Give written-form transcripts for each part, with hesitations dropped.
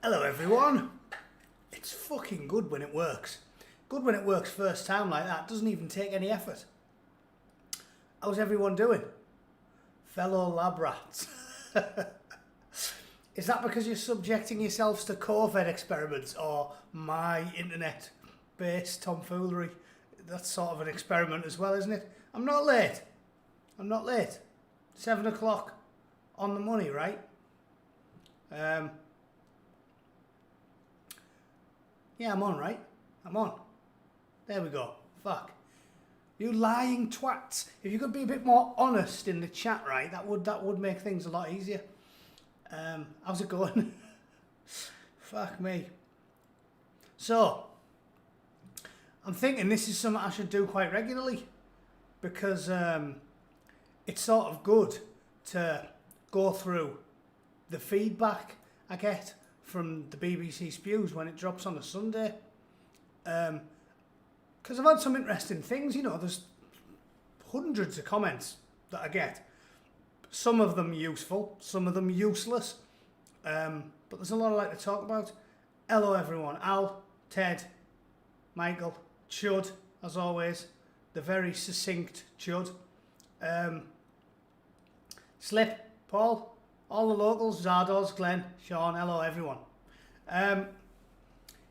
Hello everyone. It's fucking good when it works. Good when it works first time like that. Doesn't even take any effort. How's everyone doing? Fellow lab rats. Is that because you're subjecting yourselves to COVID experiments or my internet-based tomfoolery? That's sort of an experiment as well, isn't it? I'm not late. 7 o'clock on the money, right? Yeah, I'm on, right? I'm on. There we go. Fuck. You lying twats. If you could be a bit more honest in the chat, right, that would make things a lot easier. How's it going? Fuck me. So, I'm thinking this is something I should do quite regularly because it's sort of good to go through the feedback I get from the BBC Spews when it drops on a Sunday. Because I've had some interesting things, you know, there's hundreds of comments that I get. Some of them useful, some of them useless. But there's a lot I like to talk about. Hello everyone, Al, Ted, Michael, Chud, as always, the very succinct Chud. Slip, Paul, all the locals, Zardos, Glenn, Sean, hello everyone.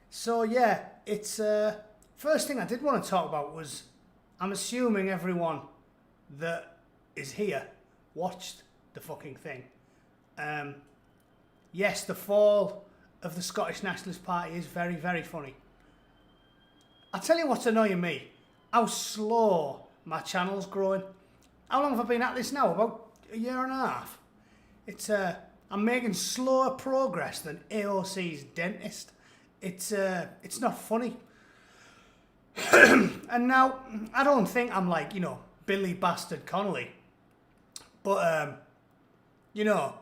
So yeah, it's first thing I did want to talk about was I'm assuming everyone that is here watched the fucking thing. Yes, the fall of the Scottish Nationalist Party is very, very funny. I'll tell you what's annoying me, how slow my channel's growing. How long have I been at this now? About a year and a half. It's I'm making slower progress than AOC's dentist. It's not funny. And now I don't think I'm like, you know, Billy Bastard Connolly. But you know,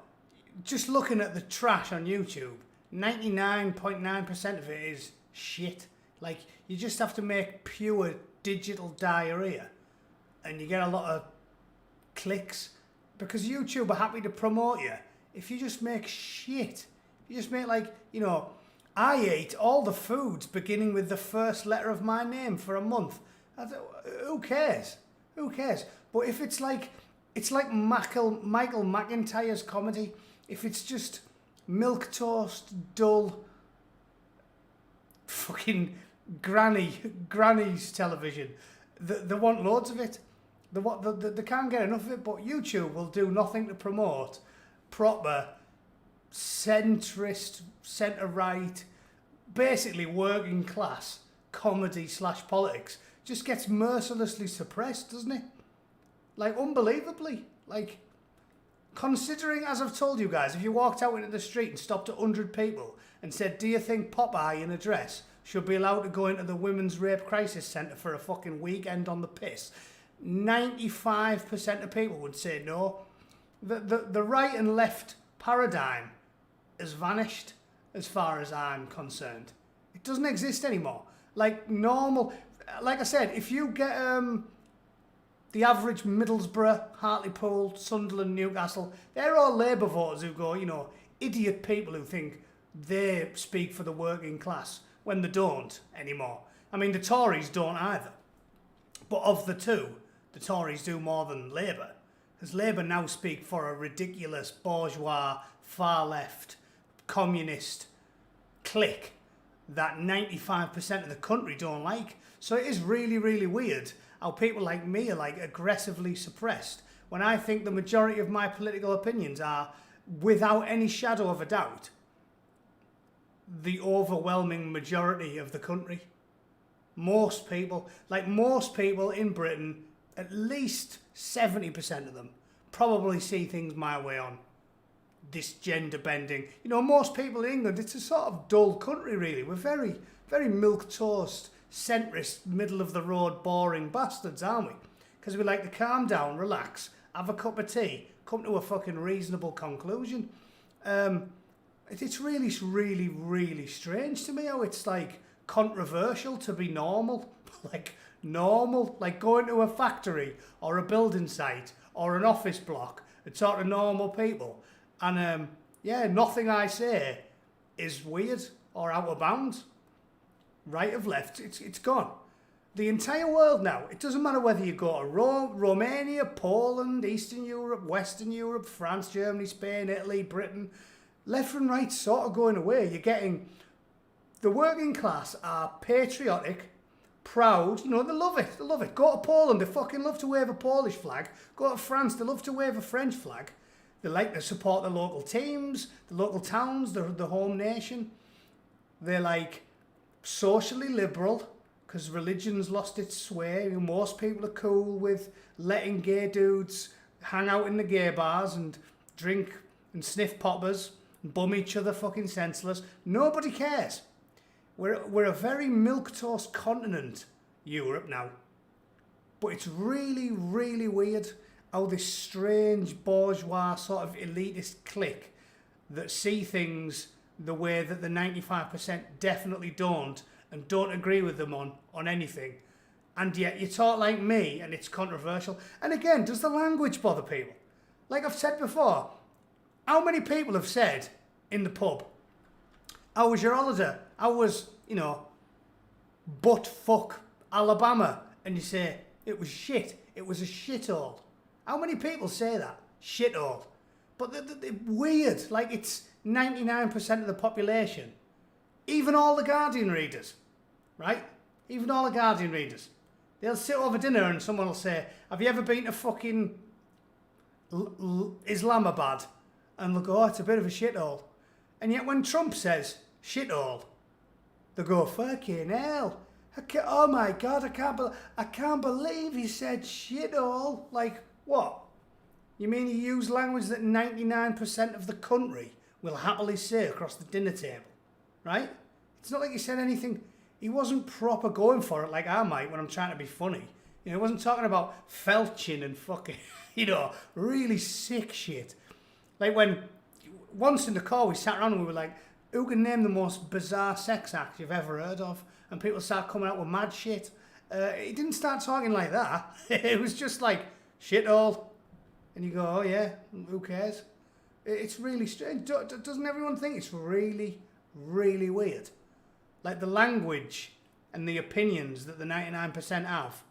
just looking at the trash on YouTube, 99.9% of it is shit. Like, you just have to make pure digital diarrhea and you get a lot of clicks because YouTube are happy to promote you if you just make shit. You just make, like, you know, I ate all the foods beginning with the first letter of my name for a month. Who cares? Who cares? But if it's like Michael McIntyre's comedy, if it's just milquetoast, dull, fucking granny's television, they want loads of it. They can't get enough of it, but YouTube will do nothing to promote proper centrist, centre-right, basically working class comedy / politics. Just gets mercilessly suppressed, doesn't it? Like, unbelievably. Like, considering, as I've told you guys, if you walked out into the street and stopped 100 people and said, do you think Popeye in a dress should be allowed to go into the Women's Rape Crisis Centre for a fucking weekend on the piss? 95% of people would say no. The right and left paradigm has vanished as far as I'm concerned. It doesn't exist anymore. Like normal, like I said, if you get the average Middlesbrough, Hartlepool, Sunderland, Newcastle, they're all Labour voters who go, you know, idiot people who think they speak for the working class when they don't anymore. I mean, the Tories don't either. But of the two, the Tories do more than Labour. Because Labour now speak for a ridiculous bourgeois, far left, communist clique that 95% of the country don't like. So it is really, really weird how people like me are like aggressively suppressed when I think the majority of my political opinions are, without any shadow of a doubt, the overwhelming majority of the country. Most people in Britain, at least 70% of them, probably see things my way on. This gender bending. You know, most people in England, it's a sort of dull country, really. We're very, very milquetoast, centrist, middle of the road, boring bastards, aren't we? Because we like to calm down, relax, have a cup of tea, come to a fucking reasonable conclusion. It's really, really, really strange to me how it's like controversial to be normal. Like normal, like going to a factory or a building site or an office block and talk to normal people. And yeah, nothing I say is weird or out of bounds. Right of left, it's gone. The entire world now, it doesn't matter whether you go to Romania, Poland, Eastern Europe, Western Europe, France, Germany, Spain, Italy, Britain, left and right sort of going away. You're getting, the working class are patriotic, proud, you know, they love it, Go to Poland, they fucking love to wave a Polish flag. Go to France, they love to wave a French flag. They like to support the local teams, the local towns, the home nation. They're like socially liberal, because religion's lost its sway. Most people are cool with letting gay dudes hang out in the gay bars and drink and sniff poppers and bum each other fucking senseless. Nobody cares. We're a very milquetoast continent, Europe now. But it's really, really weird how this strange bourgeois sort of elitist clique that see things the way that the 95% definitely don't, and don't agree with them on anything, and yet you talk like me and it's controversial. And again, does the language bother people? Like I've said before, how many people have said in the pub, how was your holiday? How was, you know, butt fuck Alabama? And you say, it was shit. It was a shithole. How many people say that? Shithole. But they're weird. Like it's 99% of the population. Even all the Guardian readers, right? Even all the Guardian readers. They'll sit over dinner and someone will say, have you ever been to fucking Islamabad? And they'll go, oh, it's a bit of a shithole. And yet when Trump says shithole, they go, fucking hell. Oh my God, I can't believe he said shithole. Like, what? You mean you use language that 99% of the country will happily say across the dinner table, right? It's not like he said anything. He wasn't proper going for it like I might when I'm trying to be funny. You know, he wasn't talking about felching and fucking, you know, really sick shit. Like when, once in the car we sat around and we were like, who can name the most bizarre sex act you've ever heard of? And people start coming out with mad shit. He didn't start talking like that. It was just like, shithole. And you go, oh yeah, who cares? It's really strange. Doesn't everyone think it's really, really weird? Like the language and the opinions that the 99% have,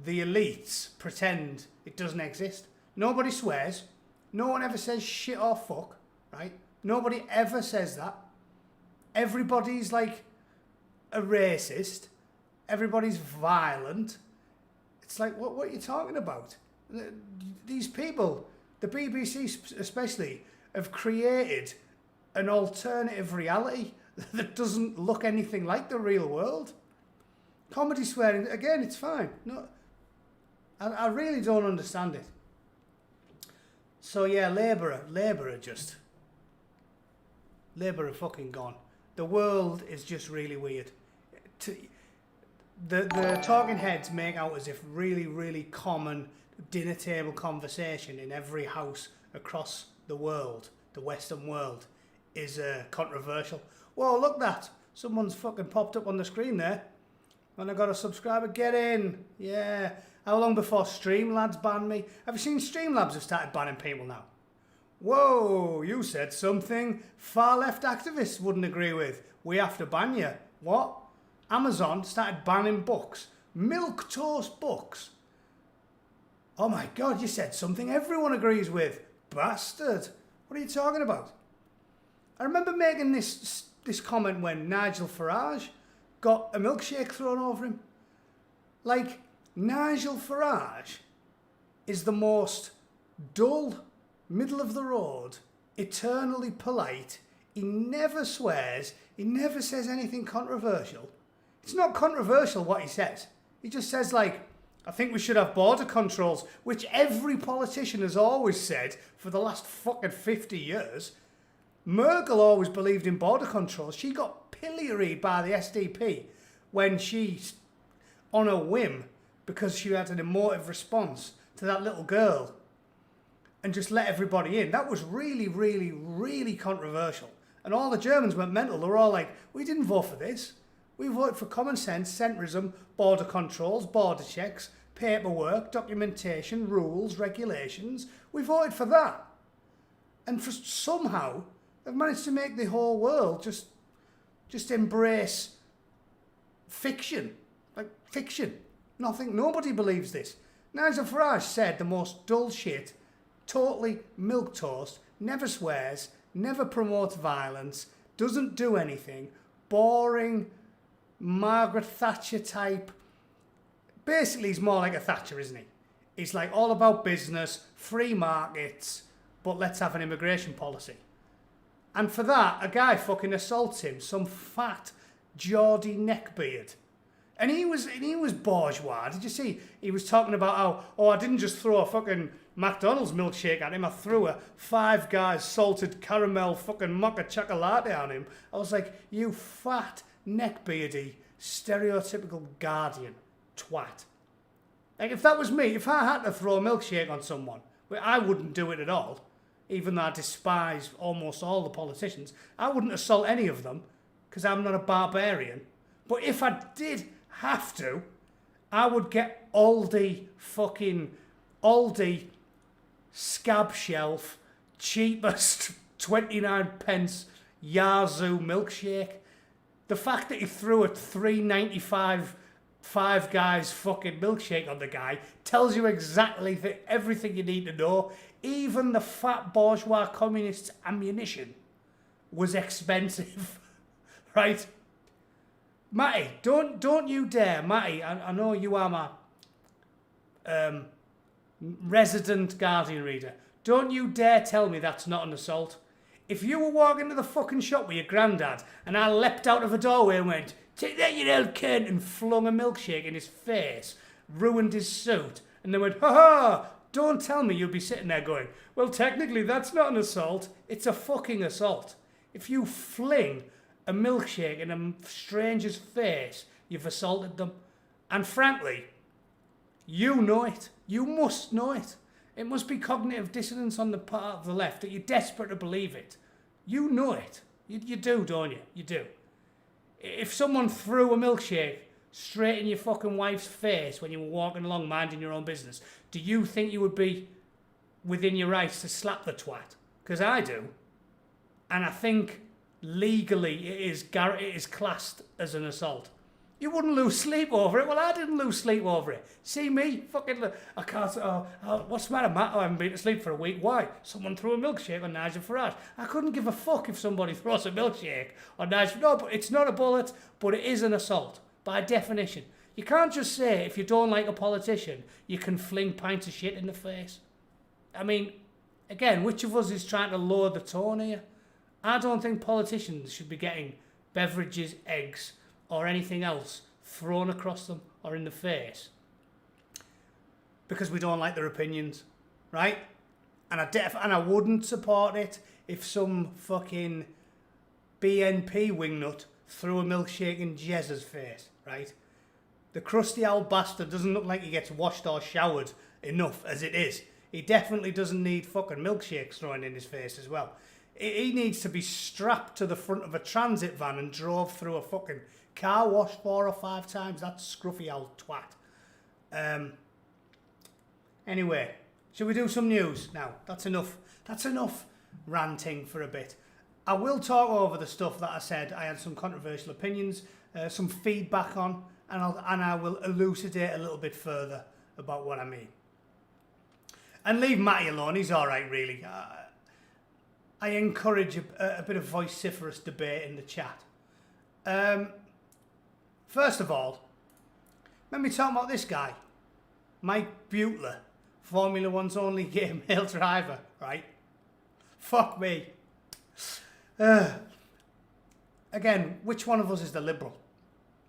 the elites pretend it doesn't exist. Nobody swears. No one ever says shit or fuck, right? Nobody ever says that. Everybody's like a racist. Everybody's violent. It's like, what are you talking about? These people, the BBC especially, have created an alternative reality that doesn't look anything like the real world. Comedy swearing, again, it's fine. No, I really don't understand it. So yeah, Labour are fucking gone. The world is just really weird. The talking heads make out as if really, really common dinner table conversation in every house across the world, the Western world, is controversial. Whoa, look that. Someone's fucking popped up on the screen there. And I got a subscriber. Get in. Yeah. How long before Streamlabs banned me? Have you seen Streamlabs have started banning people now? Whoa, you said something far left activists wouldn't agree with. We have to ban you. What? Amazon started banning books. Milquetoast books. Oh my God, you said something everyone agrees with. Bastard. What are you talking about? I remember making this comment when Nigel Farage got a milkshake thrown over him. Like, Nigel Farage is the most dull, middle of the road, eternally polite. He never swears. He never says anything controversial. It's not controversial what he says. He just says like, I think we should have border controls, which every politician has always said for the last fucking 50 years. Merkel always believed in border controls. She got pilloried by the SDP when she, on a whim, because she had an emotive response to that little girl and just let everybody in. That was really, really, really controversial. And all the Germans went mental. They were all like, we didn't vote for this. We voted for common sense, centrism, border controls, border checks, paperwork, documentation, rules, regulations. We voted for that. And for somehow, They've managed to make the whole world just embrace fiction. Like, fiction. Nobody believes this. Nigel Farage said the most dull shit, totally milquetoast, never swears, never promotes violence, doesn't do anything, boring, Margaret Thatcher type. Basically, he's more like a Thatcher, isn't he? He's like all about business, free markets, but let's have an immigration policy. And for that, a guy fucking assaults him, some fat, Geordie neckbeard. And he was bourgeois. Did you see? He was talking about how, I didn't just throw a fucking McDonald's milkshake at him. I threw a Five Guys salted caramel fucking mocha chocolate on him. I was like, you fat, neckbeardy, stereotypical Guardian twat. Like, if that was me, if I had to throw a milkshake on someone, I wouldn't do it at all. Even though I despise almost all the politicians, I wouldn't assault any of them because I'm not a barbarian. But if I did have to, I would get Aldi scab shelf, cheapest 29 pence Yazoo milkshake. The fact that he threw a $3.95 Five Guys fucking milkshake on the guy tells you exactly everything you need to know. Even the fat bourgeois communist's ammunition was expensive, right? Matty, don't you dare, Matty. I know you are my resident Guardian reader. Don't you dare tell me that's not an assault. If you were walking to the fucking shop with your granddad and I leapt out of a doorway and went, "Take that, you old cunt," and flung a milkshake in his face, ruined his suit, and then went, "Ha ha!" Don't tell me you'll be sitting there going, "Well, technically that's not an assault." It's a fucking assault. If you fling a milkshake in a stranger's face, you've assaulted them. And frankly, you know it. You must know it. It must be cognitive dissonance on the part of the left that you're desperate to believe it. You know it. You do, don't you? You do. If someone threw a milkshake straight in your fucking wife's face when you were walking along minding your own business, do you think you would be within your rights to slap the twat? Because I do. And I think legally it is classed as an assault. You wouldn't lose sleep over it. Well, I didn't lose sleep over it. See me? Fucking, I can't, what's the matter, Matt? I haven't been to sleep for a week. Why? Someone threw a milkshake on Nigel Farage. I couldn't give a fuck if somebody throws a milkshake on Nigel. No, but it's not a bullet, but it is an assault, by definition. You can't just say, if you don't like a politician, you can fling pints of shit in the face. I mean, again, which of us is trying to lower the tone here? I don't think politicians should be getting beverages, eggs, or anything else thrown across them or in the face because we don't like their opinions, right? And I wouldn't support it if some fucking BNP wingnut threw a milkshake in Jez's face, right? The crusty old bastard doesn't look like he gets washed or showered enough as it is. He definitely doesn't need fucking milkshakes thrown in his face as well. He needs to be strapped to the front of a transit van and drove through a fucking car wash 4 or 5 times. That scruffy old twat. Anyway, shall we do some news now? That's enough ranting for a bit. I will talk over the stuff that I said I had some controversial opinions, some feedback on, and I will elucidate a little bit further about what I mean. And leave Matty alone. He's all right, really. I encourage a bit of vociferous debate in the chat. First of all, let me talk about this guy, Mike Butler, Formula One's only gay male driver, right? Fuck me. Again, which one of us is the liberal,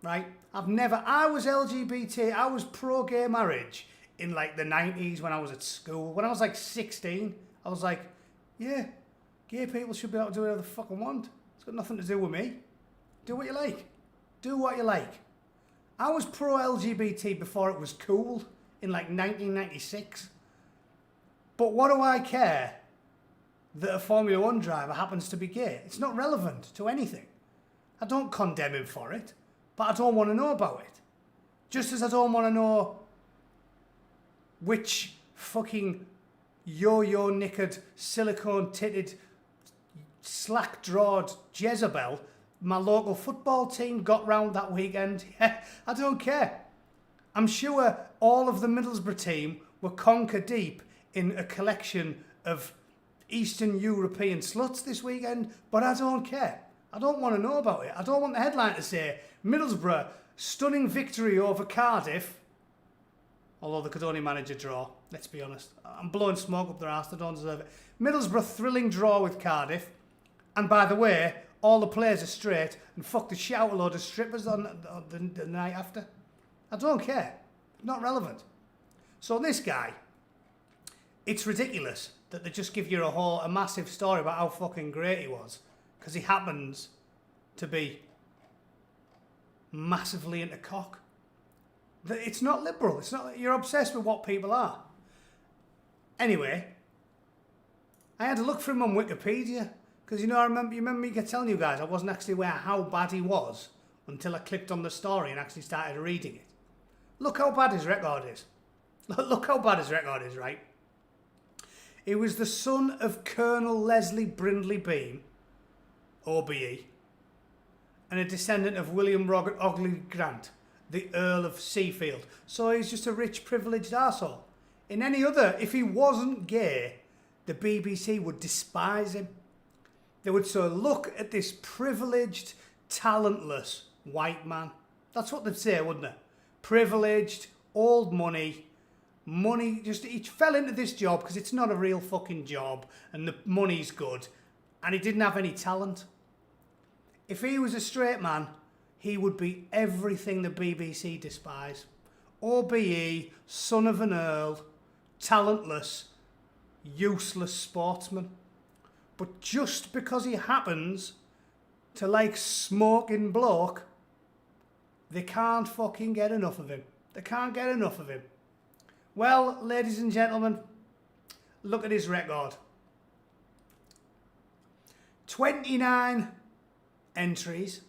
right? I was LGBT, I was pro-gay marriage in like the 90s when I was at school. When I was like 16, I was like, yeah, gay people should be able to do whatever the fuck I want. It's got nothing to do with me. Do what you like. Do what you like. I was pro-LGBT before it was cool in like 1996. But what do I care that a Formula One driver happens to be gay? It's not relevant to anything. I don't condemn him for it, but I don't want to know about it. Just as I don't want to know which fucking yo-yo knickered, silicone-titted slack-jawed Jezebel, my local football team got round that weekend. Yeah, I don't care. I'm sure all of the Middlesbrough team were conker deep in a collection of Eastern European sluts this weekend, but I don't care. I don't want to know about it. I don't want the headline to say, Middlesbrough, stunning victory over Cardiff, although they could only manage a draw, let's be honest. I'm blowing smoke up their arse, they don't deserve it. Middlesbrough, thrilling draw with Cardiff, and by the way, all the players are straight and fucked the shit out a load of strippers on the night after. I don't care. Not relevant. So this guy, it's ridiculous that they just give you a massive story about how fucking great he was, because he happens to be massively into cock. It's not liberal. It's not. You're obsessed with what people are. Anyway, I had to look for him on Wikipedia because you remember me telling you guys I wasn't actually aware how bad he was until I clicked on the story and actually started reading it. Look how bad his record is. Look how bad his record is, right? He was the son of Colonel Leslie Brindley Bean, OBE, and a descendant of William Robert Ogley Grant, the Earl of Seafield. So he's just a rich, privileged arsehole. In any other, if he wasn't gay, the BBC would despise him. They would say, look at this privileged, talentless white man. That's what they'd say, wouldn't they? Privileged, old money, just he fell into this job because it's not a real fucking job and the money's good and he didn't have any talent. If he was a straight man, he would be everything the BBC despise. OBE, son of an earl, talentless, useless sportsman. But just because he happens to like smoking bloke, they can't fucking get enough of him. They can't get enough of him. Well, ladies and gentlemen, look at his record. 29 entries,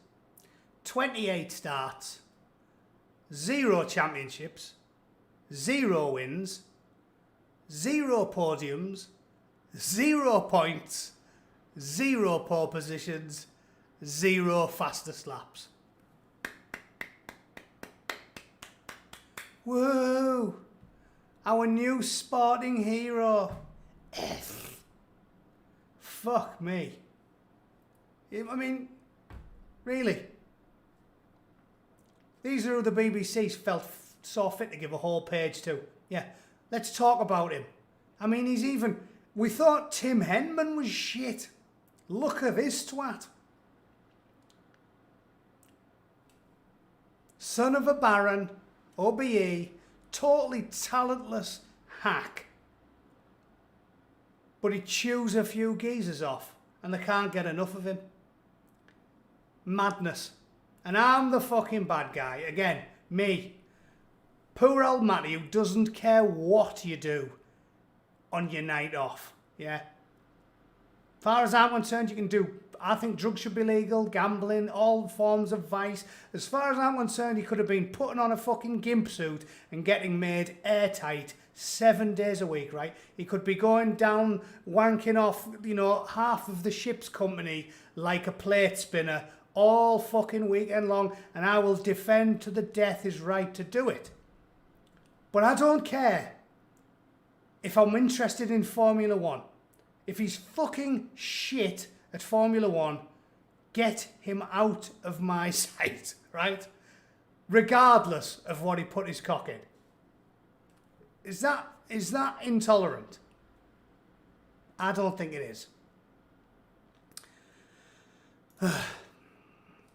28 starts, 0 championships, 0 wins, 0 podiums, 0 points, 0 pole positions, 0 fastest laps. Whoa! Our new sporting hero. Fuck me. I mean, really? These are who the BBC saw fit to give a whole page to. Yeah, let's talk about him. I mean, we thought Tim Henman was shit. Look at this twat. Son of a baron, OBE, totally talentless hack. But he chews a few geezers off and they can't get enough of him. Madness. And I'm the fucking bad guy. Again, me. Poor old Matty who doesn't care what you do on your night off. Yeah. As far as I'm concerned, you can do, I think drugs should be legal, gambling, all forms of vice. As far as I'm concerned, he could have been putting on a fucking gimp suit and getting made airtight 7 days a week, right? He could be going down, wanking off, half of the ship's company like a plate spinner all fucking weekend long, and I will defend to the death his right to do it. But I don't care if I'm interested in Formula One. If he's fucking shit at Formula One, get him out of my sight, right? Regardless of what he put his cock in. Is that intolerant? I don't think it is.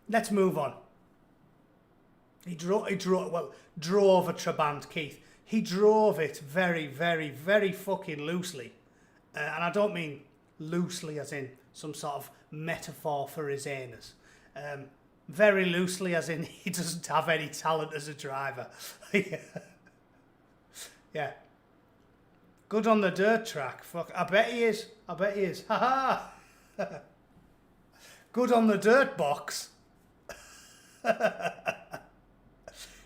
Let's move on. He drove a Trabant, Keith. He drove it very, very, very fucking loosely. And I don't mean loosely as in some sort of metaphor for his anus. Very loosely as in he doesn't have any talent as a driver. Yeah. Good on the dirt track. Fuck, I bet he is. Ha ha. Good on the dirt box.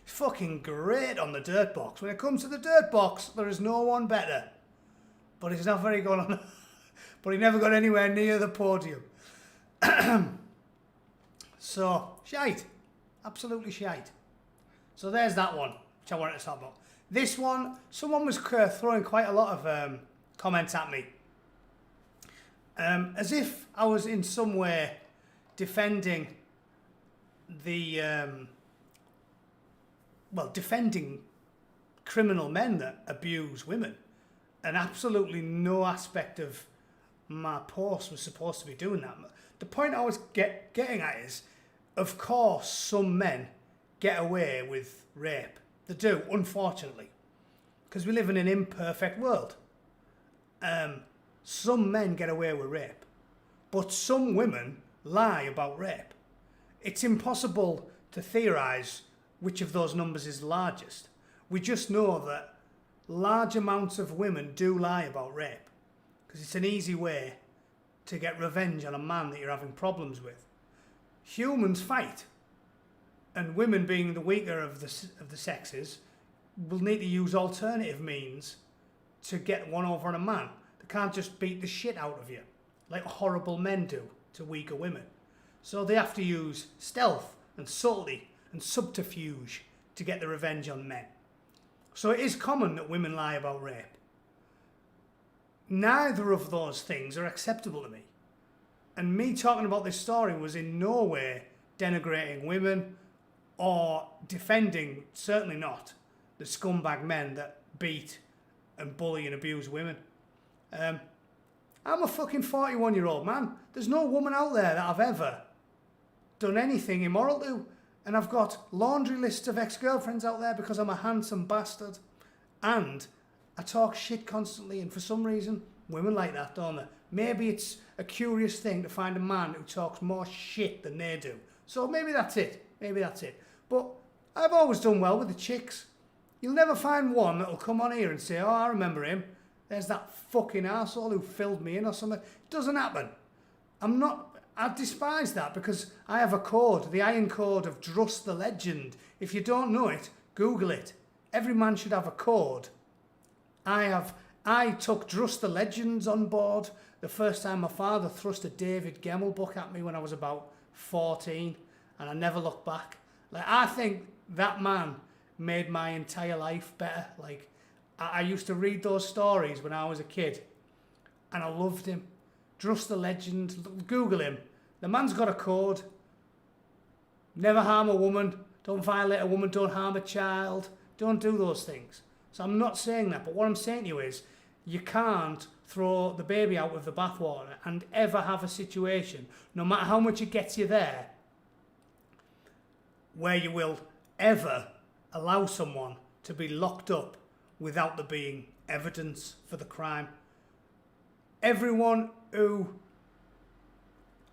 Fucking great on the dirt box. When it comes to the dirt box, there is no one better. But he's not very good on. But he never got anywhere near the podium. So, shite. Absolutely shite. So there's that one, which I wanted to talk about. This one, someone was throwing quite a lot of comments at me. As if I was in some way defending defending criminal men that abuse women. And absolutely no aspect of my post was supposed to be doing that. The point I was getting at is, of course, some men get away with rape. They do, unfortunately, because we live in an imperfect world. Some men get away with rape, but some women lie about rape. It's impossible to theorise which of those numbers is largest. We just know that large amounts of women do lie about rape, because it's an easy way to get revenge on a man that you're having problems with. Humans fight, and women, being the weaker of the sexes, will need to use alternative means to get one over on a man. They can't just beat the shit out of you like horrible men do to weaker women. So they have to use stealth and subtlety and subterfuge to get the revenge on men. So it is common that women lie about rape. Neither of those things are acceptable to me. And me talking about this story was in no way denigrating women or defending, certainly not, the scumbag men that beat and bully and abuse women. I'm a fucking 41-year-old man. There's no woman out there that I've ever done anything immoral to. And I've got laundry lists of ex-girlfriends out there because I'm a handsome bastard. And I talk shit constantly, and for some reason, women like that, don't they? Maybe it's a curious thing to find a man who talks more shit than they do. So maybe that's it. Maybe that's it. But I've always done well with the chicks. You'll never find one that'll come on here and say, oh, I remember him. There's that fucking arsehole who filled me in or something. It doesn't happen. I despise that because I have a code, the iron code of Drust the Legend. If you don't know it, Google it. Every man should have a code. I took Drust the Legends on board the first time my father thrust a David Gemmell book at me when I was about 14, and I never looked back. Like, I think that man made my entire life better. Like, I used to read those stories when I was a kid, and I loved him. Drust the Legend, Google him. The man's got a code. Never harm a woman, don't violate a woman, don't harm a child, don't do those things. So I'm not saying that, but what I'm saying to you is, you can't throw the baby out with the bathwater and ever have a situation, no matter how much it gets you there, where you will ever allow someone to be locked up without there being evidence for the crime. Everyone who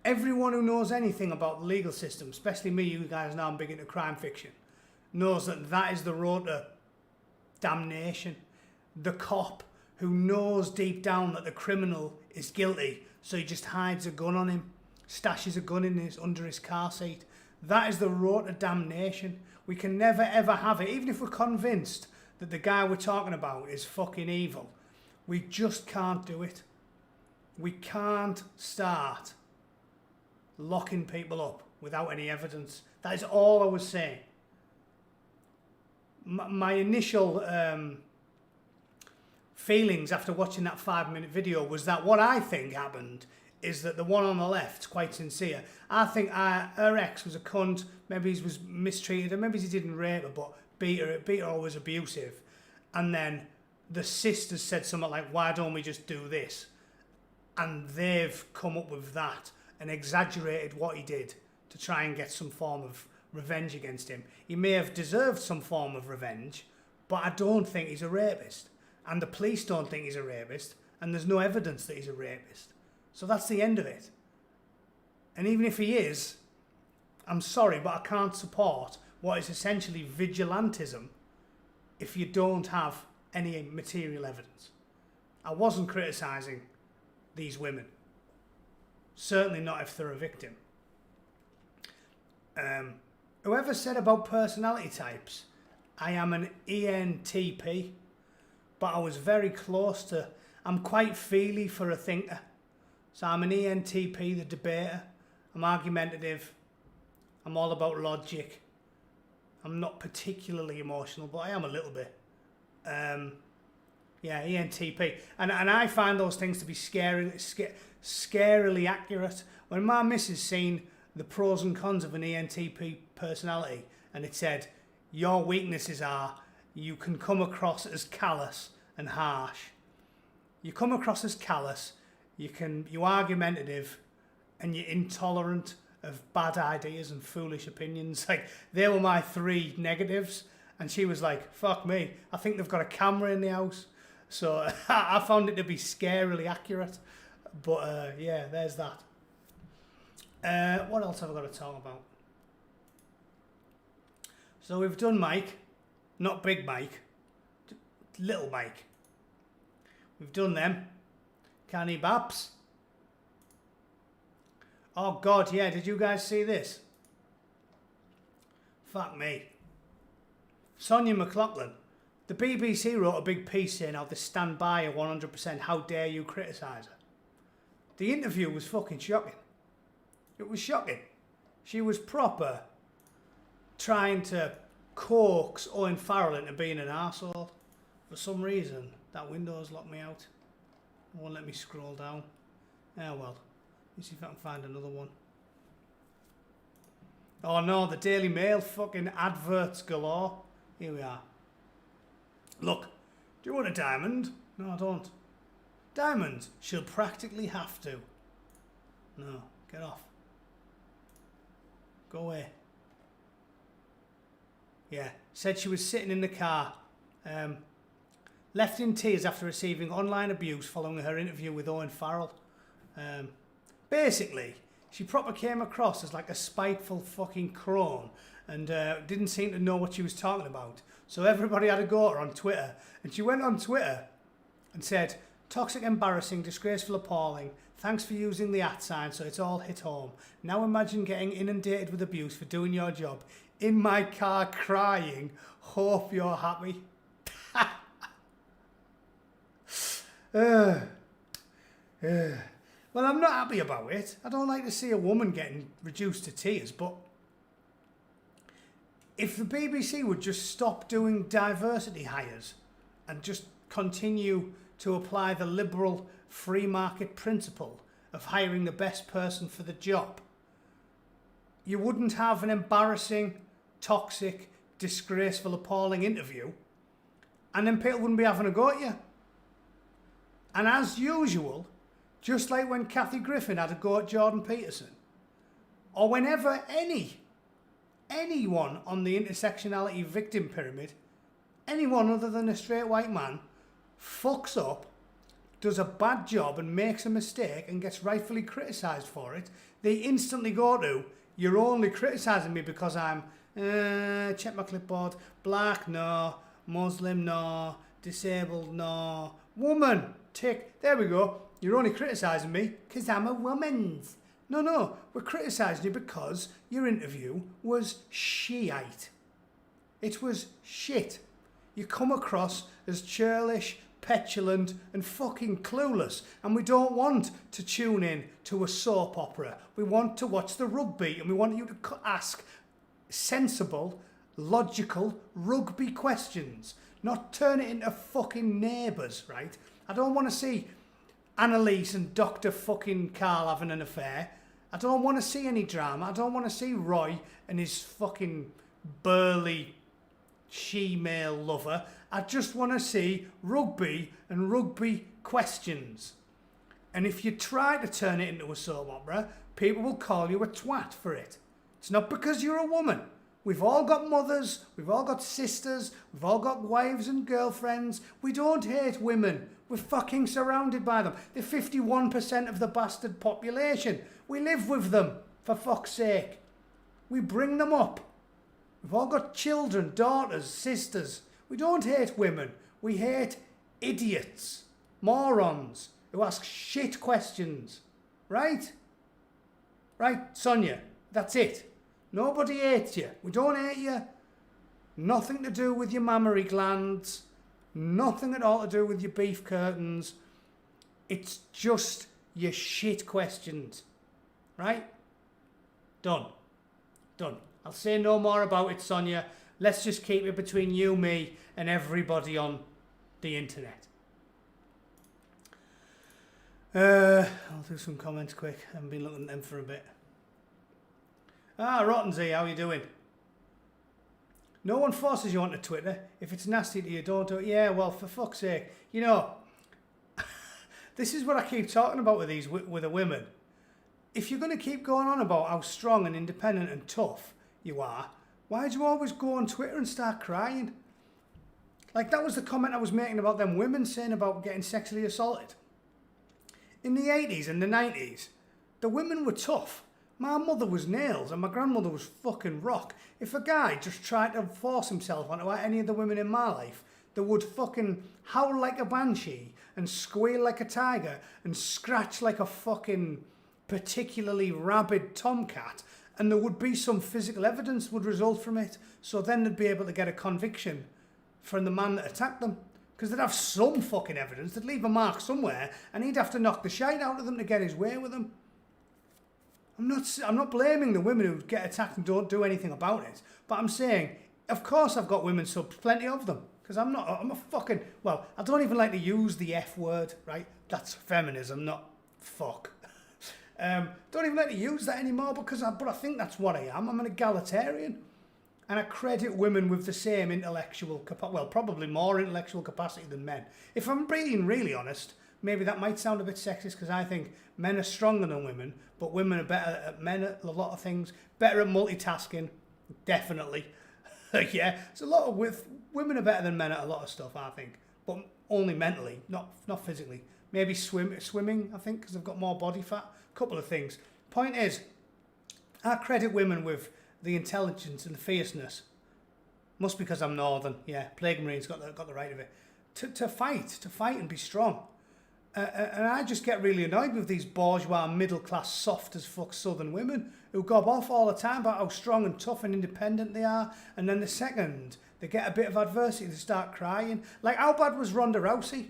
knows anything about the legal system, especially me, you guys know I'm big into crime fiction, knows that that is the road to damnation. The cop who knows deep down that the criminal is guilty, so he just hides a gun on him, stashes a gun under his car seat. That is the road to damnation. We can never ever have it, even if we're convinced that the guy we're talking about is fucking evil. We just can't do it. We can't start locking people up without any evidence. That is all I was saying. My initial feelings after watching that 5-minute video was that what I think happened is that the one on the left's quite sincere. I think her ex was a cunt, maybe he was mistreated her, maybe he didn't rape her, but beat her or was abusive. And then the sisters said something like, why don't we just do this? And they've come up with that and exaggerated what he did to try and get some form of revenge against him. He may have deserved some form of revenge, but I don't think he's a rapist. And the police don't think he's a rapist, and there's no evidence that he's a rapist. So that's the end of it. And even if he is, I'm sorry, but I can't support what is essentially vigilantism if you don't have any material evidence. I wasn't criticising these women. Certainly not if they're a victim. Whoever said about personality types, I am an ENTP, but I was very close to, I'm quite feely for a thinker. So I'm an ENTP, the debater. I'm argumentative. I'm all about logic. I'm not particularly emotional, but I am a little bit. Yeah, ENTP. And I find those things to be scarily accurate. When my missus seen the pros and cons of an ENTP personality, and it said, your weaknesses are you can come across as callous and harsh. You come across as callous, you're argumentative, and you're intolerant of bad ideas and foolish opinions. Like, they were my 3 negatives. And she was like, fuck me, I think they've got a camera in the house. So I found it to be scarily accurate. But yeah, there's that. What else have I got to talk about? So we've done Mike, not Big Mike, Little Mike. We've done them. Canny Baps. Oh God, yeah, did you guys see this? Fuck me. Sonia McLaughlin. The BBC wrote a big piece saying how they stand by her 100%. How dare you criticise her? The interview was fucking shocking. It was shocking. She was proper trying to coax Owen Farrell into being an arsehole. For some reason, that window's locked me out. It won't let me scroll down. Oh well. Let me see if I can find another one. Oh no, the Daily Mail fucking adverts galore. Here we are. Look, do you want a diamond? No, I don't. Diamond, she'll practically have to. No, get off. Go away. Yeah, said she was sitting in the car. Left in tears after receiving online abuse following her interview with Owen Farrell. Basically, she proper came across as like a spiteful fucking crone and didn't seem to know what she was talking about. So everybody had a go at her on Twitter. And she went on Twitter and said, toxic, embarrassing, disgraceful, appalling. Thanks for using the @ sign so it's all hit home. Now imagine getting inundated with abuse for doing your job. In my car crying. Hope you're happy. Well, I'm not happy about it. I don't like to see a woman getting reduced to tears, but if the BBC would just stop doing diversity hires and just continue to apply the liberal free market principle of hiring the best person for the job, you wouldn't have an embarrassing, toxic, disgraceful, appalling interview, and then people wouldn't be having a go at you. And as usual, just like when Kathy Griffin had a go at Jordan Peterson, or whenever anyone on the intersectionality victim pyramid, anyone other than a straight white man, fucks up, does a bad job and makes a mistake and gets rightfully criticised for it, they instantly go to, you're only criticising me because I'm, check my clipboard, black, no, Muslim, no, disabled, no, woman, tick, there we go, you're only criticising me because I'm a woman's. No, we're criticising you because your interview was shite. It was shit. You come across as churlish, petulant and fucking clueless, and we don't want to tune in to a soap opera. We want to watch the rugby, and we want you to ask sensible, logical rugby questions, not turn it into fucking Neighbours, right? I don't want to see Annalise and Dr. fucking Carl having an affair. I don't want to see any drama. I don't want to see Roy and his fucking burly she-male lover. I just want to see rugby and rugby questions. And if you try to turn it into a soap opera, people will call you a twat for it. It's not because you're a woman. We've all got mothers, we've all got sisters, we've all got wives and girlfriends. We don't hate women. We're fucking surrounded by them. They're 51% of the bastard population. We live with them, for fuck's sake. We bring them up. We've all got children, daughters, sisters. We don't hate women. We hate idiots, morons, who ask shit questions. Right? Right, Sonia, that's it. Nobody hates you. We don't hate you. Nothing to do with your mammary glands. Nothing at all to do with your beef curtains. It's just your shit questions. Right? Done. Done. I'll say no more about it, Sonia. Let's just keep it between you, me, and everybody on the internet. I'll do some comments quick. I haven't been looking at them for a bit. Rottensy, how you doing? No one forces you onto Twitter. If it's nasty to you, don't do it. Yeah, well, for fuck's sake. You know, this is what I keep talking about with the women. If you're going to keep going on about how strong and independent and tough you are, why do you always go on Twitter and start crying? Like, that was the comment I was making about them women saying about getting sexually assaulted. In the 80s and the 90s, the women were tough. My mother was nails and my grandmother was fucking rock. If a guy just tried to force himself onto any of the women in my life, they would fucking howl like a banshee and squeal like a tiger and scratch like a fucking particularly rabid tomcat, and there would be some physical evidence would result from it, so then they'd be able to get a conviction from the man that attacked them, because they'd have some fucking evidence, they'd leave a mark somewhere, and he'd have to knock the shite out of them to get his way with them. I'm not blaming the women who get attacked and don't do anything about it, but I'm saying, of course I've got women subs, plenty of them, because I'm a fucking, well, I don't even like to use the F word, right? That's feminism, not fuck. Don't even like to use that anymore but I think that's what I am. I'm an egalitarian. And I credit women with the same intellectual capacity, well, probably more intellectual capacity than men. If I'm being really honest, maybe that might sound a bit sexist because I think men are stronger than women, but women are better at men at a lot of things, better at multitasking, definitely. Yeah, it's a lot of women are better than men at a lot of stuff, I think, but only mentally, not physically. Maybe swimming, I think, because they've got more body fat. Couple of things. Point is, I credit women with the intelligence and the fierceness. Must be because I'm northern. Yeah, Plague Marine's got the right of it. To fight and be strong. And I just get really annoyed with these bourgeois, middle class, soft as fuck southern women who gob off all the time about how strong and tough and independent they are, and then the second they get a bit of adversity, they start crying. Like, how bad was Ronda Rousey?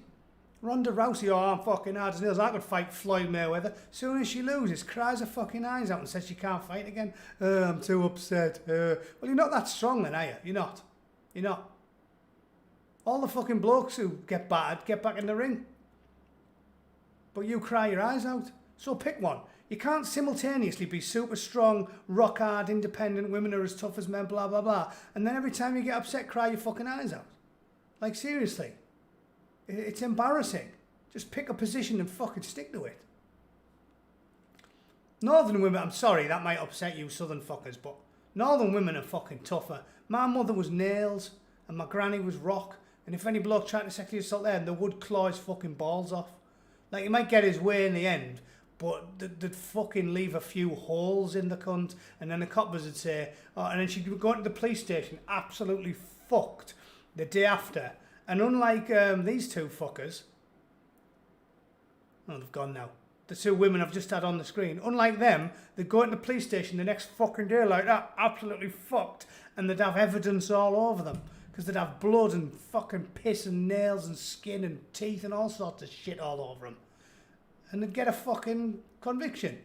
Ronda Rousey, oh, I'm fucking hard as nails, I could fight Floyd Mayweather. Soon as she loses, cries her fucking eyes out and says she can't fight again. I'm too upset. Well, you're not that strong then, are you? You're not. You're not. All the fucking blokes who get battered get back in the ring. But you cry your eyes out. So pick one. You can't simultaneously be super strong, rock hard, independent, women are as tough as men, blah, blah, blah. And then every time you get upset, cry your fucking eyes out. Like, seriously. It's embarrassing. Just pick a position and fucking stick to it. Northern women, I'm sorry, that might upset you southern fuckers, but northern women are fucking tougher. My mother was nails and my granny was rock, and if any bloke tried to sexually assault there, they would claw his fucking balls off. Like, he might get his way in the end, but they'd fucking leave a few holes in the cunt, and then the coppers would say, oh, and then she'd go to the police station absolutely fucked the day after. And unlike these two fuckers, oh, they've gone now. The two women I've just had on the screen. Unlike them, they'd go into the police station the next fucking day like that, absolutely fucked, and they'd have evidence all over them. Because they'd have blood and fucking piss and nails and skin and teeth and all sorts of shit all over them. And they'd get a fucking conviction.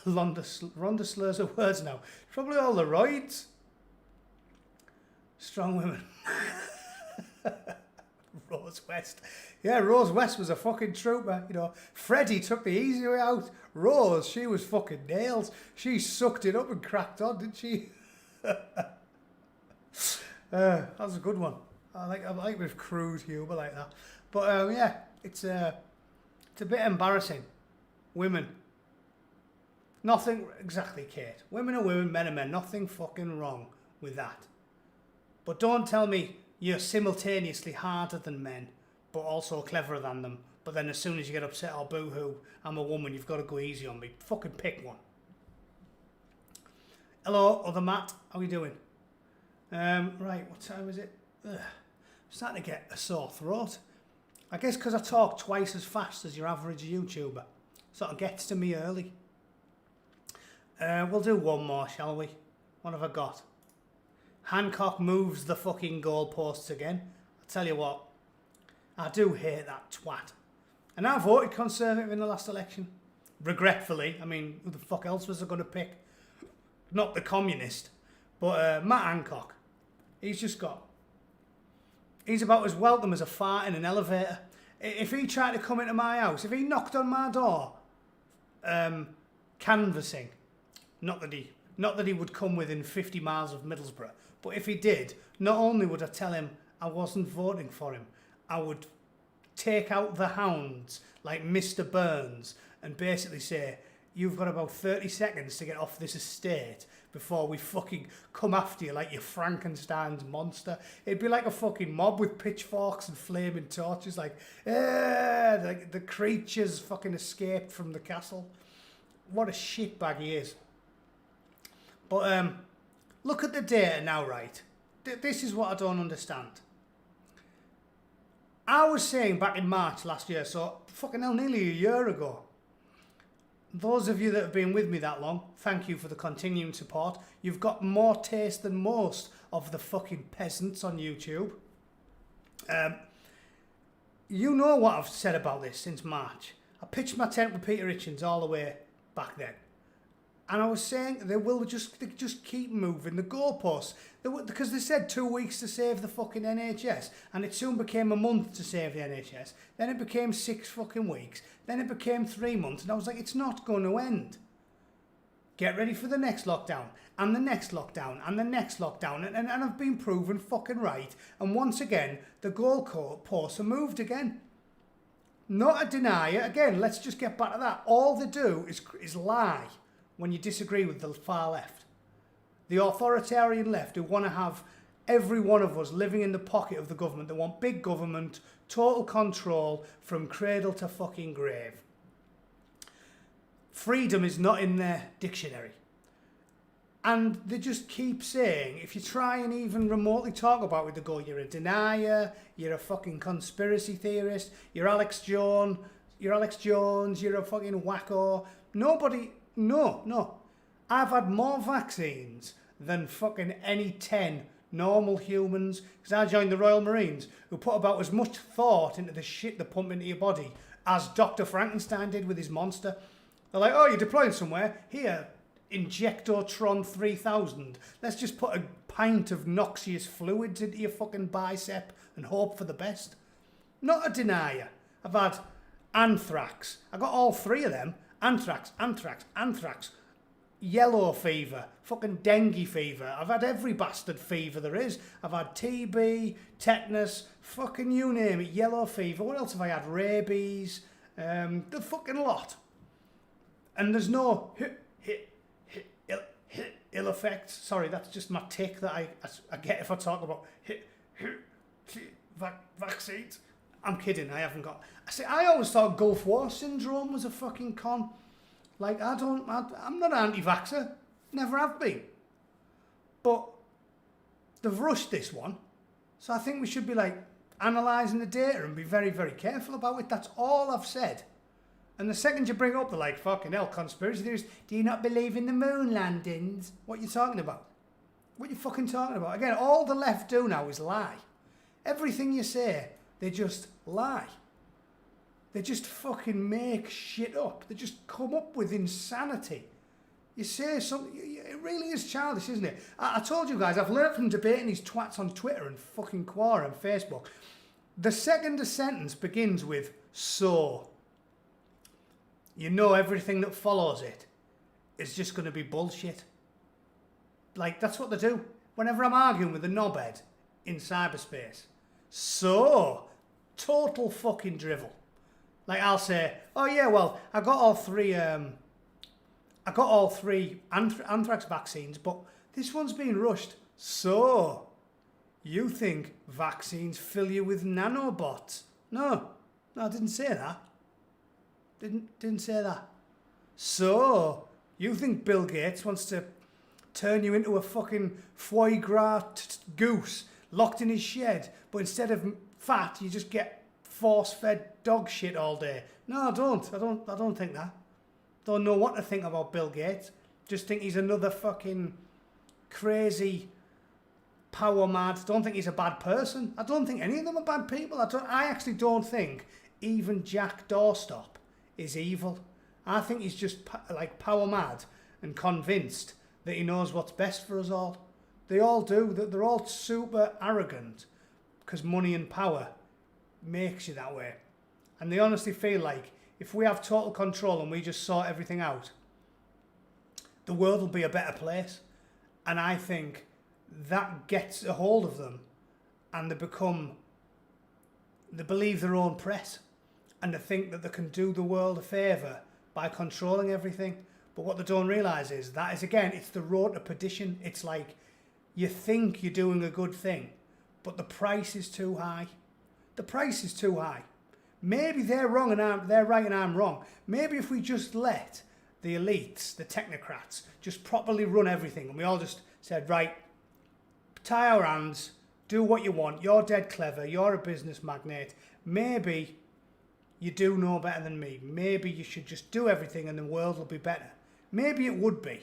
Rhonda slurs her words now. Probably all the roids. Strong women. Rose West. Yeah, Rose West was a fucking trooper, you know. Freddie took the easy way out. Rose, she was fucking nails. She sucked it up and cracked on, didn't she? That was a good one. I like with crude humour like that. But yeah, it's a bit embarrassing. Women. Nothing exactly, Kate. Women are women, men are men. Nothing fucking wrong with that. But don't tell me you're simultaneously harder than men, but also cleverer than them. But then as soon as you get upset or boo-hoo, I'm a woman, you've got to go easy on me. Fucking pick one. Hello, other Matt. How are you doing? Right, what time is it? I'm starting to get a sore throat. I guess because I talk twice as fast as your average YouTuber. Sort of gets to me early. We'll do one more, shall we? What have I got? Hancock moves the fucking goalposts again. I tell you what, I do hate that twat. And I voted Conservative in the last election. regretfully. I mean, who the fuck else was I going to pick? Not the communist, but Matt Hancock. He's about as welcome as a fart in an elevator. If he tried to come into my house, if he knocked on my door, canvassing, not that he would come within 50 miles of Middlesbrough, but if he did, not only would I tell him I wasn't voting for him, I would take out the hounds like Mr. Burns and basically say, you've got about 30 seconds to get off this estate before we fucking come after you like you're Frankenstein's monster. It'd be like a fucking mob with pitchforks and flaming torches, like the creatures fucking escaped from the castle. What a shitbag he is. But look at the data now, right? This is what I don't understand. I was saying back in March last year, so fucking hell, nearly a year ago. Those of you that have been with me that long, thank you for the continuing support. You've got more taste than most of the fucking peasants on YouTube. You know what I've said about this since March. I pitched my tent with Peter Hitchens all the way back then. And I was saying they just keep moving the goalposts. Because they said 2 weeks to save the fucking NHS, and it soon became a month to save the NHS. Then it became 6 fucking weeks. Then it became 3 months, and I was like, it's not going to end. Get ready for the next lockdown, and the next lockdown, and the next lockdown, and I've been proven fucking right. And once again, the goalposts are moved again. Not a denier. Again, let's just get back to that. All they do is lie when you disagree with the far left. The authoritarian left who want to have every one of us living in the pocket of the government. They want big government, total control from cradle to fucking grave. Freedom is not in their dictionary. And they just keep saying, if you try and even remotely talk about it, they go, you're a denier, you're a fucking conspiracy theorist, you're Alex Jones, you're a fucking wacko. No. I've had more vaccines than fucking any 10 normal humans, because I joined the Royal Marines, who put about as much thought into the shit they pump into your body as Dr. Frankenstein did with his monster. They're like, oh, you're deploying somewhere? Here, Injectotron 3000. Let's just put a pint of noxious fluids into your fucking bicep and hope for the best. Not a denier. I've had anthrax. I got all 3 of them. Anthrax, yellow fever, fucking dengue fever. I've had every bastard fever there is. I've had TB, tetanus, fucking you name it, yellow fever. What else have I had? Rabies, the fucking lot. And there's no ill effects. Sorry, that's just my tick that I get if I talk about vaccines. I'm kidding, I haven't got... I always thought Gulf War syndrome was a fucking con. Like, I'm not an anti-vaxxer. Never have been. But they've rushed this one. So I think we should be, like, analysing the data and be very, very careful about it. That's all I've said. And the second you bring up, they're like, fucking hell, conspiracy theories. Do you not believe in the moon landings? What are you talking about? What are you fucking talking about? Again, all the left do now is lie. Everything you say... They just lie. They just fucking make shit up. They just come up with insanity. You say something, it really is childish, isn't it? I told you guys, I've learnt from debating these twats on Twitter and fucking Quora and Facebook. The second a sentence begins with, so, you know everything that follows it is just going to be bullshit. Like, that's what they do. Whenever I'm arguing with a knobhead in cyberspace. So, total fucking drivel. Like, I'll say, oh yeah, well, I got all three anthrax vaccines, but this one's been rushed. So, you think vaccines fill you with nanobots? No, I didn't say that. Didn't say that. So, you think Bill Gates wants to turn you into a fucking foie gras goose locked in his shed, but instead of fat, you just get force-fed dog shit all day? No, I don't think that. Don't know what to think about Bill Gates. Just think he's another fucking crazy power mad. Don't think he's a bad person. I don't think any of them are bad people. I actually don't think even Jack Doorstop is evil. I think he's just like power mad and convinced that he knows what's best for us all. They all do. They're all super arrogant because money and power makes you that way. And they honestly feel like if we have total control and we just sort everything out, the world will be a better place. And I think that gets a hold of them and they believe their own press and they think that they can do the world a favour by controlling everything. But what they don't realise is that is, again, it's the road to perdition. It's like you think you're doing a good thing, but the price is too high. The price is too high. Maybe they're wrong and they're right and I'm wrong. Maybe if we just let the elites, the technocrats, just properly run everything and we all just said, right, tie our hands, do what you want, you're dead clever, you're a business magnate, maybe you do know better than me, maybe you should just do everything and the world will be better. Maybe it would be,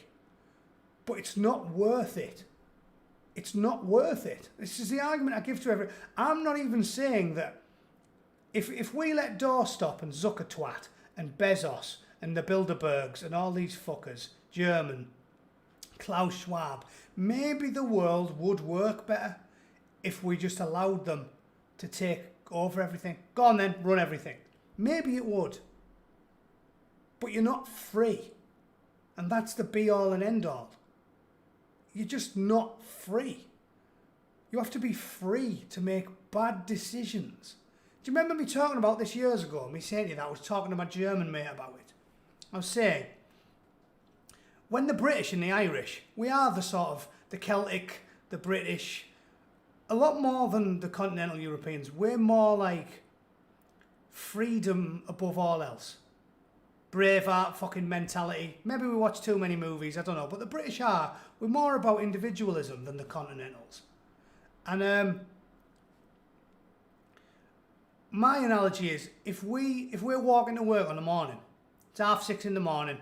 but it's not worth it. It's not worth it. This is the argument I give to everyone. I'm not even saying that if we let Doorstop and Zuckertwat and Bezos and the Bilderbergs and all these fuckers, German, Klaus Schwab, maybe the world would work better if we just allowed them to take over everything. Go on then, run everything. Maybe it would. But you're not free. And that's the be all and end all. You're just not free. You have to be free to make bad decisions. Do you remember me talking about this years ago? Me saying to you that I was talking to my German mate about it. I was saying, when the British and the Irish, we are the sort of the Celtic, the British, a lot more than the continental Europeans. We're more like freedom above all else. Braveheart fucking mentality. Maybe we watch too many movies, I don't know. But the British are. We're more about individualism than the continentals. And my analogy is, if we're walking to work on the morning, it's 6:30 in the morning,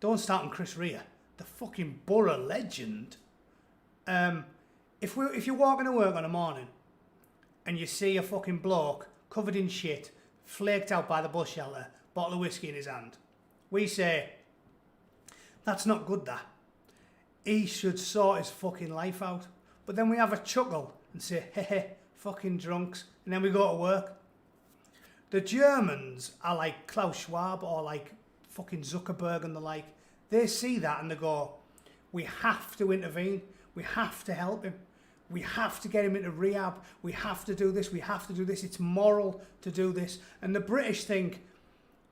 don't start on Chris Rea, the fucking Borough legend. If you're walking to work on the morning and you see a fucking bloke covered in shit, flaked out by the bus shelter, bottle of whiskey in his hand, we say, that's not good, that. He should sort his fucking life out. But then we have a chuckle and say, hey, fucking drunks, and then we go to work. The Germans are like Klaus Schwab or like fucking Zuckerberg and the like. They see that and they go, we have to intervene. We have to help him. We have to get him into rehab. We have to do this. We have to do this. It's moral to do this. And the British think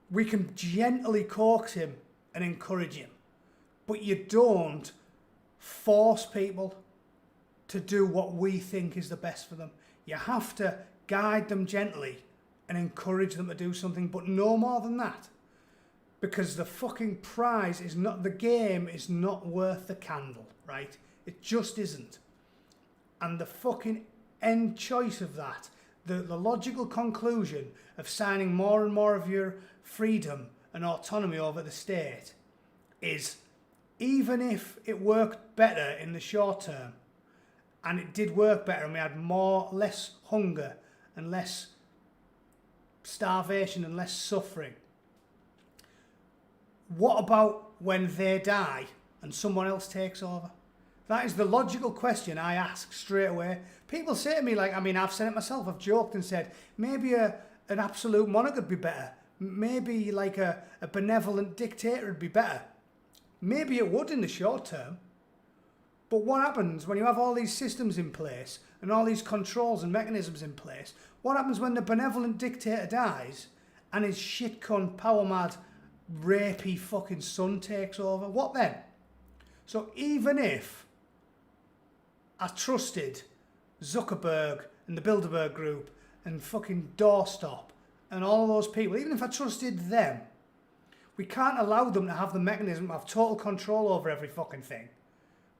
we can gently coax him and encourage him. But you don't force people to do what we think is the best for them. You have to guide them gently and encourage them to do something, but no more than that. Because the fucking prize is not, the game is not worth the candle, right? It just isn't. And the fucking end choice of that, the logical conclusion of signing more and more of your freedom and autonomy over the state is, even if it worked better in the short term, and it did work better and we had less hunger and less starvation and less suffering, what about when they die and someone else takes over? That is the logical question I ask straight away. People say to me, like, I mean, I've said it myself, I've joked and said, maybe an absolute monarch would be better. Maybe like a benevolent dictator would be better. Maybe it would in the short term. But what happens when you have all these systems in place and all these controls and mechanisms in place? What happens when the benevolent dictator dies and his shit cunt, power mad, rapey fucking son takes over? What then? So even if I trusted Zuckerberg and the Bilderberg Group and fucking Doorstop and all of those people, even if I trusted them, we can't allow them to have the mechanism of total control over every fucking thing.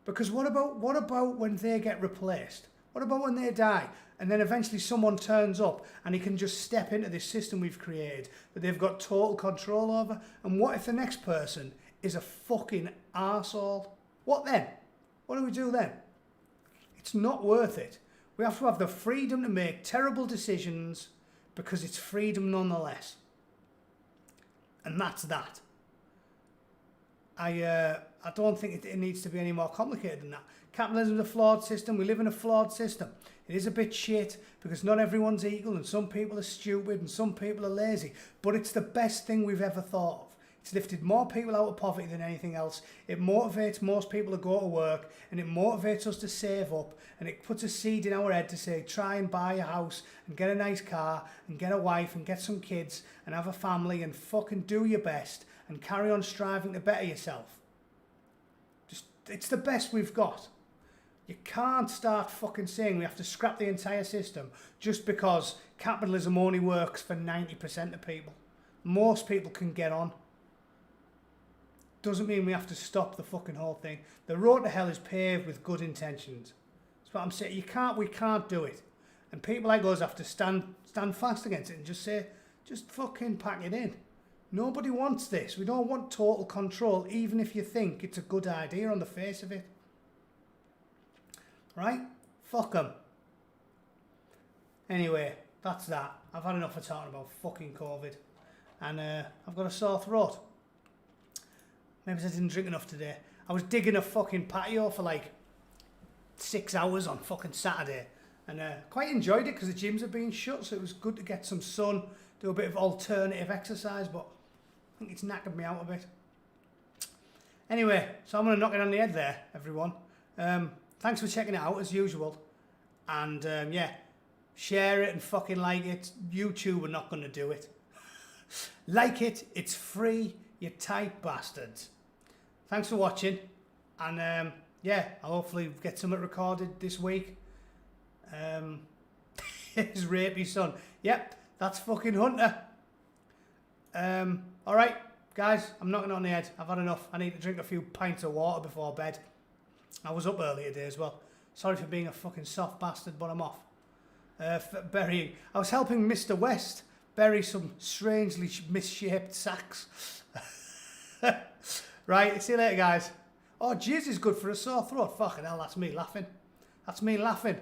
Because what about when they get replaced? What about when they die? And then eventually someone turns up and he can just step into this system we've created that they've got total control over? And what if the next person is a fucking arsehole? What then? What do we do then? It's not worth it. We have to have the freedom to make terrible decisions because it's freedom nonetheless. And that's that. I don't think it needs to be any more complicated than that. Capitalism is a flawed system. We live in a flawed system. It is a bit shit because not everyone's equal and some people are stupid and some people are lazy. But it's the best thing we've ever thought of. It's lifted more people out of poverty than anything else. It motivates most people to go to work and it motivates us to save up and it puts a seed in our head to say try and buy a house and get a nice car and get a wife and get some kids and have a family and fucking do your best and carry on striving to better yourself. It's the best we've got. You can't start fucking saying we have to scrap the entire system just because capitalism only works for 90% of people. Most people can get on. Doesn't mean we have to stop the fucking whole thing. The road to hell is paved with good intentions. That's what I'm saying. We can't do it. And people like us have to stand fast against it and just say, just fucking pack it in. Nobody wants this. We don't want total control, even if you think it's a good idea on the face of it. Right? Fuck 'em. Anyway, that's that. I've had enough of talking about fucking COVID. And I've got a sore throat. Maybe I didn't drink enough today. I was digging a fucking patio for like 6 hours on fucking Saturday. And quite enjoyed it because the gyms have been shut. So it was good to get some sun, do a bit of alternative exercise. But I think it's knackered me out a bit. Anyway, so I'm going to knock it on the head there, everyone. Thanks for checking it out, as usual. And, yeah, share it and fucking like it. YouTube are not going to do it. Like it. It's free, you tight bastards. Thanks for watching. And, yeah, I'll hopefully get something recorded this week. His rapey son. Yep, that's fucking Hunter. Alright, guys, I'm knocking on the head. I've had enough. I need to drink a few pints of water before bed. I was up early today as well. Sorry for being a fucking soft bastard, but I'm off. Burying. I was helping Mr. West bury some strangely misshaped sacks. Right, see you later, guys. Oh, jizz is good for a sore throat. Fucking hell, that's me laughing. That's me laughing.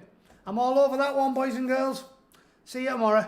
I'm all over that one, boys and girls. See you tomorrow.